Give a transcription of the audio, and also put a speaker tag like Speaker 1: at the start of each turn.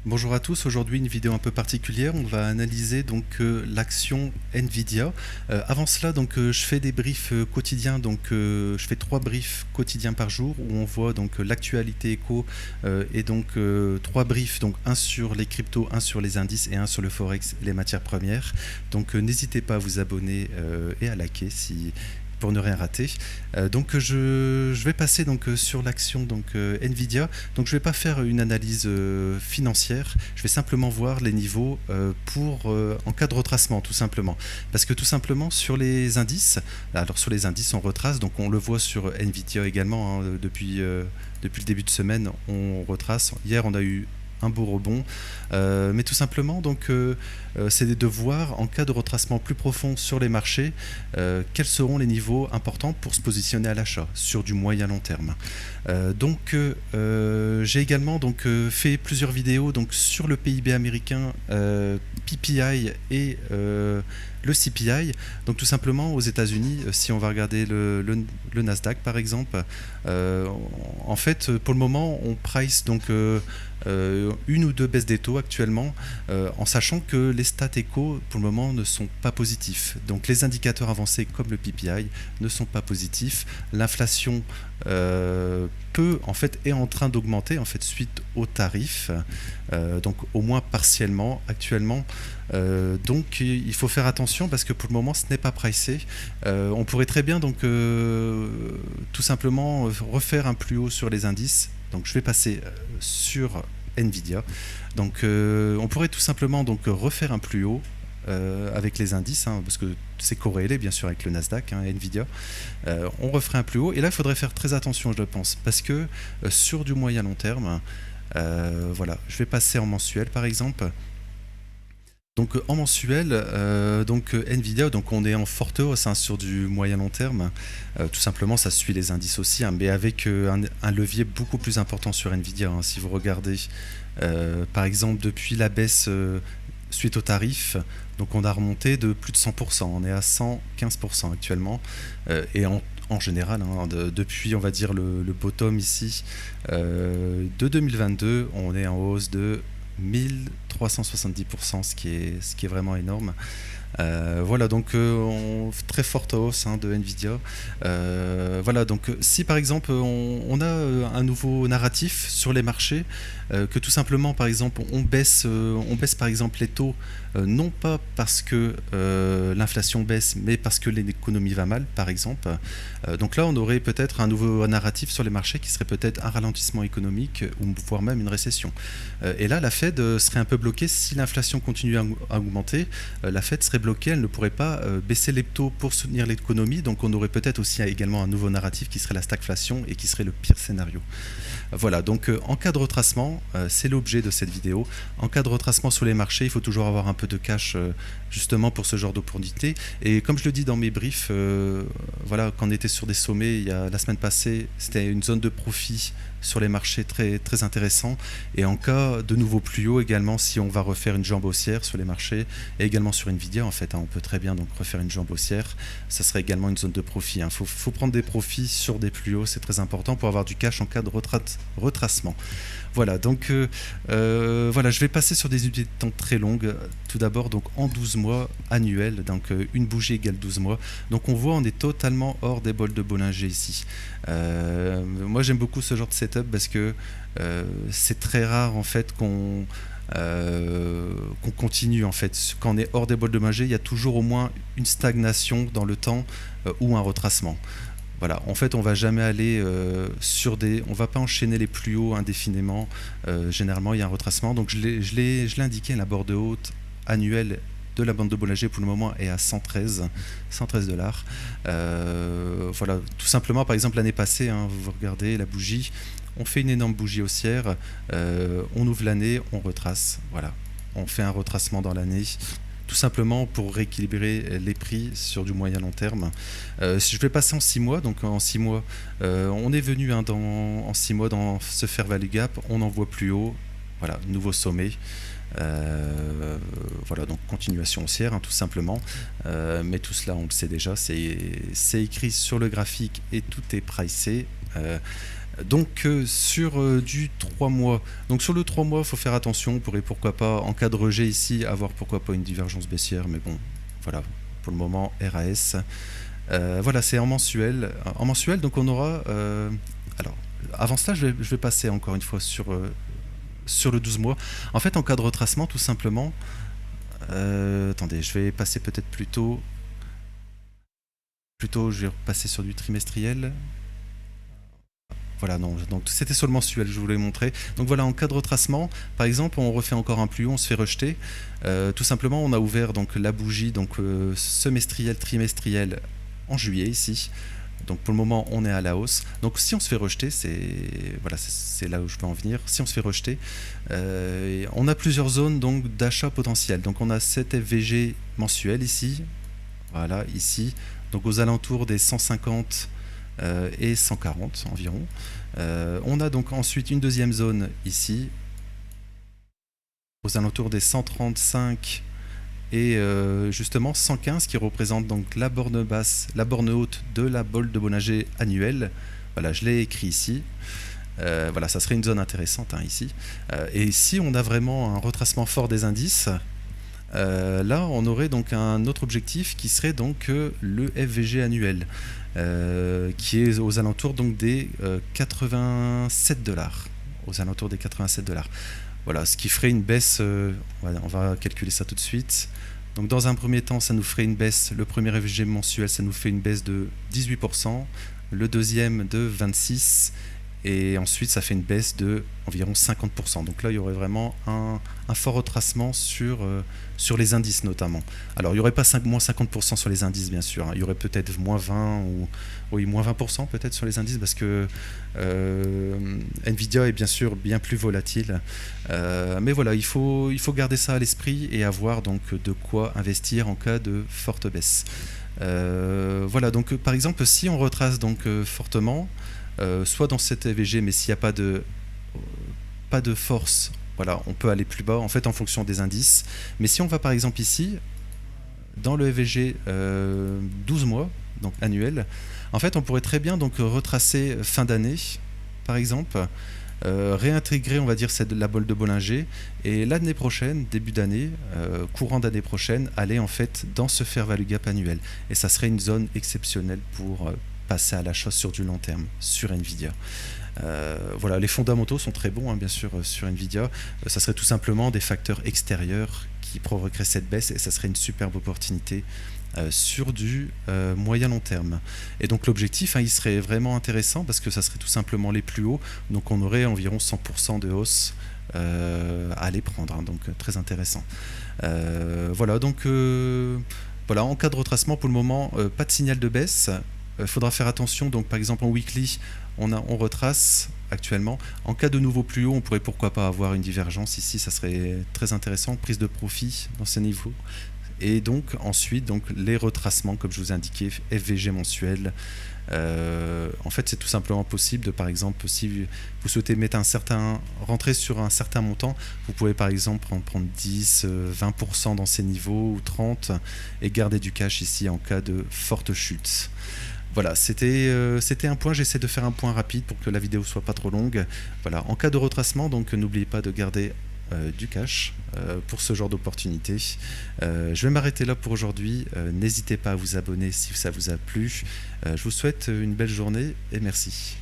Speaker 1: Bonjour à tous, aujourd'hui une vidéo un peu particulière, on va analyser donc l'action Nvidia. Avant cela je fais des briefs quotidiens, je fais 3 briefs quotidiens par jour où on voit donc l'actualité éco et donc 3 briefs, donc un sur les cryptos, un sur les indices et un sur le forex et les matières premières. Donc n'hésitez pas à vous abonner et à liker si pour ne rien rater. Je vais passer sur l'action Nvidia. Donc je ne vais pas faire une analyse financière, je vais simplement voir les niveaux en cas de retracement tout simplement. Parce que tout simplement sur les indices, alors sur les indices on retrace, donc on le voit sur Nvidia également, hein, depuis le début de semaine on retrace. Hier on a eu un beau rebond, mais tout simplement c'est de voir en cas de retracement plus profond sur les marchés quels seront les niveaux importants pour se positionner à l'achat sur du moyen long terme. J'ai également fait plusieurs vidéos sur le PIB américain, PPI et le CPI. Donc tout simplement aux États-Unis, si on va regarder le Nasdaq par exemple, en fait pour le moment on price une ou deux baisses des taux actuellement, en sachant que les stats éco pour le moment ne sont pas positifs. Donc les indicateurs avancés comme le PPI ne sont pas positifs. L'inflation est en train d'augmenter en fait suite aux tarifs, donc au moins partiellement actuellement. Donc il faut faire attention parce que pour le moment ce n'est pas pricé. On pourrait très bien tout simplement refaire un plus haut sur les indices. Donc je vais passer sur Nvidia. On pourrait tout simplement refaire un plus haut avec les indices, hein, parce que c'est corrélé bien sûr avec le Nasdaq, hein, Nvidia. On referait un plus haut et là il faudrait faire très attention, je pense, parce que sur du moyen long terme, voilà, je vais passer en mensuel par exemple. Donc en mensuel, Nvidia, on est en forte hausse, hein, sur du moyen long terme. Tout simplement, ça suit les indices aussi, hein, mais avec un levier beaucoup plus important sur Nvidia, hein. Si vous regardez, par exemple, depuis la baisse suite au tarif, donc on a remonté de plus de 100%, on est à 115% actuellement, et en général, hein, depuis on va dire le bottom ici de 2022, on est en hausse de 1370%, ce qui est vraiment énorme. Voilà, très forte hausse, hein, de Nvidia. Voilà, si par exemple on a un nouveau narratif sur les marchés, que tout simplement par exemple on baisse par exemple les taux, non pas parce que l'inflation baisse, mais parce que l'économie va mal par exemple. Donc là on aurait peut-être un nouveau narratif sur les marchés qui serait peut-être un ralentissement économique ou voire même une récession. Et là la Fed serait un peu bloquée si l'inflation continue à augmenter. La Fed serait bloquée, elle ne pourrait pas baisser les taux pour soutenir l'économie, donc on aurait peut-être aussi également un nouveau narratif qui serait la stagflation et qui serait le pire scénario. Voilà, en cas de retracement, c'est l'objet de cette vidéo. En cas de retracement sur les marchés, il faut toujours avoir un peu de cash justement pour ce genre d'opportunité. Et comme je le dis dans mes briefs, voilà, quand on était sur des sommets la semaine passée, c'était une zone de profit sur les marchés très, très intéressant. Et en cas de nouveau plus haut également, si on va refaire une jambe haussière sur les marchés, et également sur Nvidia en fait, hein, on peut très bien refaire une jambe haussière, ça serait également une zone de profit, hein. Faut prendre des profits sur des plus hauts, c'est très important pour avoir du cash en cas de retracement. Voilà, voilà, je vais passer sur des unités de temps très longues. Tout d'abord, en 12 mois annuels, une bougie égale 12 mois. Donc on voit, on est totalement hors des bols de Bollinger ici. Moi j'aime beaucoup ce genre de setup parce que c'est très rare en fait qu'on continue en fait. Quand on est hors des bols de Bollinger, il y a toujours au moins une stagnation dans le temps ou un retracement. Voilà, en fait, on va jamais aller on va pas enchaîner les plus hauts indéfiniment. Généralement, il y a un retracement. Donc, je l'ai indiqué, la bande haute annuelle de la bande de Bollinger pour le moment est à 113 $. Voilà, tout simplement, par exemple, l'année passée, hein, vous regardez la bougie, on fait une énorme bougie haussière, on ouvre l'année, on retrace. Voilà, on fait un retracement dans l'année, tout simplement pour rééquilibrer les prix sur du moyen long terme. Si je vais passer en 6 mois, en 6 mois, on est venu, hein, en 6 mois dans ce fair value gap, on en voit plus haut, voilà, nouveau sommet. Voilà, continuation haussière, hein, tout simplement, mais tout cela on le sait déjà, c'est écrit sur le graphique et tout est pricé. Donc sur du 3 mois, donc sur le 3 mois, il faut faire attention, on pourrait pourquoi pas, en cas de rejet ici, avoir pourquoi pas une divergence baissière, mais bon, voilà, pour le moment, RAS. Voilà, c'est en mensuel. En mensuel, donc on aura... alors, avant cela, je vais passer encore une fois sur le 12 mois. En fait, en cas de retracement, tout simplement... attendez, je vais passer peut-être plutôt... je vais repasser sur du trimestriel. Voilà, non, donc c'était sur le mensuel, je vous l'ai montré. Donc voilà, en cas de retracement, par exemple, on refait encore un plus haut, on se fait rejeter. Tout simplement, on a ouvert donc la bougie donc semestrielle, trimestrielle en juillet ici. Donc pour le moment, on est à la hausse. Donc si on se fait rejeter, c'est là où je peux en venir. Si on se fait rejeter, on a plusieurs zones donc d'achat potentiel. Donc on a cette FVG mensuel ici, voilà ici, donc aux alentours des 150 et 140 environ. On a donc ensuite une deuxième zone ici, aux alentours des 135 et justement 115 qui représente donc la borne basse, la borne haute de la bolle de Bollinger annuelle. Voilà, je l'ai écrit ici. Voilà, ça serait une zone intéressante hein, ici. Et si on a vraiment un retracement fort des indices, là on aurait donc un autre objectif qui serait donc le FVG annuel, qui est aux alentours donc des 87 $. Aux alentours des 87 $. Voilà, ce qui ferait une baisse, on va calculer ça tout de suite. Donc dans un premier temps, ça nous ferait une baisse, le premier FVG mensuel, ça nous fait une baisse de 18%, le deuxième de 26%, et ensuite ça fait une baisse de environ 50%. Donc là, il y aurait vraiment un fort retracement sur les indices notamment. Alors, il n'y aurait pas moins 50% sur les indices, bien sûr. Hein. Il y aurait peut-être moins 20 ou oui, moins 20% peut-être sur les indices parce que Nvidia est bien sûr bien plus volatile. Mais voilà, il faut garder ça à l'esprit et avoir donc de quoi investir en cas de forte baisse. Voilà, donc par exemple, si on retrace donc fortement, soit dans cette EVG, mais s'il n'y a pas de force, voilà, on peut aller plus bas en fait en fonction des indices. Mais si on va par exemple ici, dans le EVG 12 mois, donc annuel, en fait on pourrait très bien donc retracer fin d'année, par exemple, réintégrer on va dire la bolle de Bollinger et l'année prochaine, début d'année, courant d'année prochaine, aller en fait dans ce fair value gap annuel. Et ça serait une zone exceptionnelle pour passer à l'achat sur du long terme, sur Nvidia. Voilà, les fondamentaux sont très bons, hein, bien sûr, sur Nvidia. Ça serait tout simplement des facteurs extérieurs qui provoqueraient cette baisse et ça serait une superbe opportunité sur du moyen long terme. Et donc l'objectif, hein, il serait vraiment intéressant parce que ça serait tout simplement les plus hauts. Donc on aurait environ 100% de hausse à les prendre, hein, donc très intéressant. Voilà, donc voilà, en cas de retracement, pour le moment, pas de signal de baisse. Faudra faire attention, donc par exemple en weekly, on retrace actuellement. En cas de nouveau plus haut, on pourrait pourquoi pas avoir une divergence ici, ça serait très intéressant, prise de profit dans ces niveaux. Et donc ensuite, donc, les retracements, comme je vous ai indiqué, FVG mensuel. En fait, c'est tout simplement possible de, par exemple, si vous souhaitez mettre rentrer sur un certain montant, vous pouvez par exemple en prendre 10, 20% dans ces niveaux ou 30 et garder du cash ici en cas de forte chute. Voilà, c'était un point, j'essaie de faire un point rapide pour que la vidéo soit pas trop longue. Voilà, en cas de retracement, donc n'oubliez pas de garder du cash pour ce genre d'opportunité. Je vais m'arrêter là pour aujourd'hui. N'hésitez pas à vous abonner si ça vous a plu. Je vous souhaite une belle journée et merci.